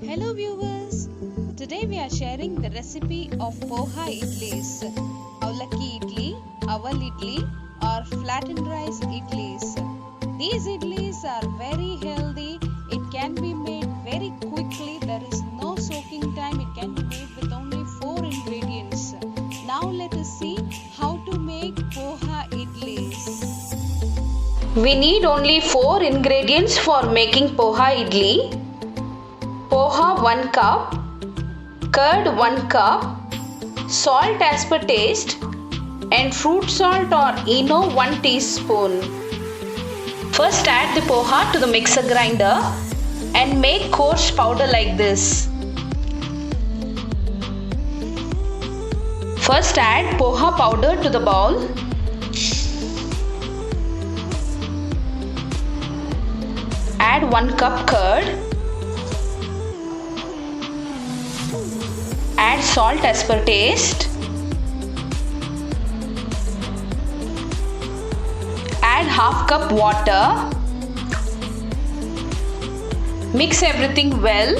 Hello viewers, today we are sharing the recipe of Poha Idlis, Avlaki Idli, Aval Idli or Flattened rice Idlis. These Idlis are very healthy, it can be made very quickly, there is no soaking time, it can be made with only 4 ingredients. Now let us see how to make Poha Idlis. We need only 4 ingredients for making Poha Idli. Poha 1 cup, curd 1 cup, salt as per taste and fruit salt or Eno 1 teaspoon. First add the poha to the mixer grinder and make coarse powder like this. First add poha powder to the bowl. Add 1 cup curd. Add salt as per taste. Add half cup water. Mix everything well.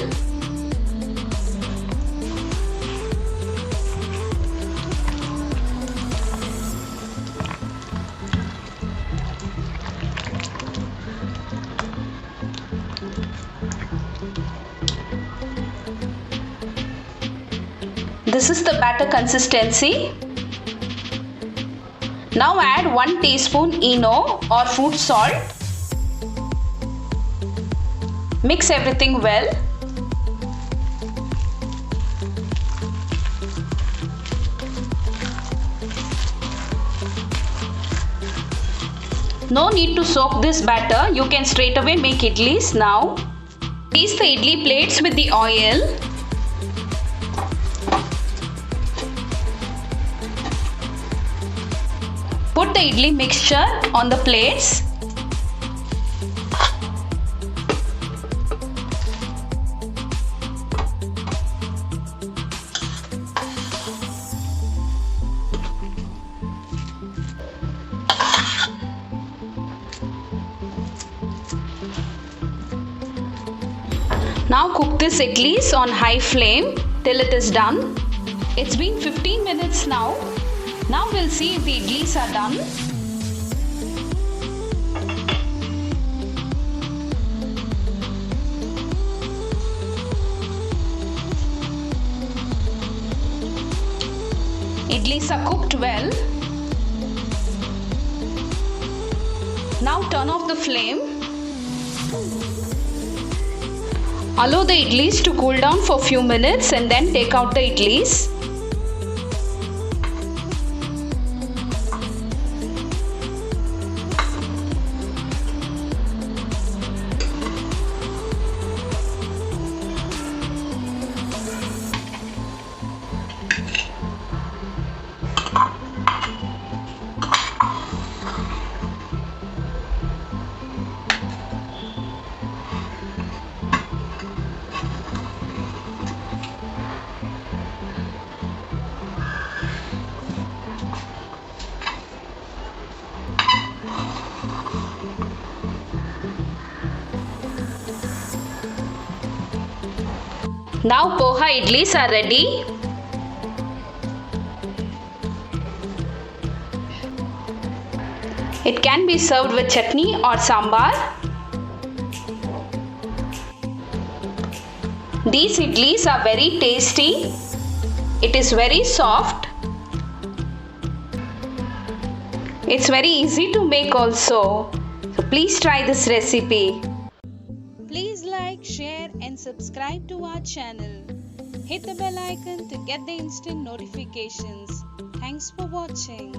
This is the batter consistency. Now add 1 teaspoon Eno or fruit salt. Mix everything well. No need to soak this batter. You can straight away make idlis now. Grease the idli plates with the oil. Put the idli mixture on the plates. Now cook this idlis on high flame till it is done. It's been 15 minutes now. Now we'll see if the idlis are done. Idlis are cooked well. Now turn off the flame. Allow the idlis to cool down for a few minutes and then take out the idlis. Now Poha Idlis are ready. It can be served with chutney or sambar. These idlis are very tasty. It is very soft. It's very easy to make also. So please try this recipe. Please like, share and subscribe to our channel. Hit the bell icon to get the instant notifications. Thanks for watching.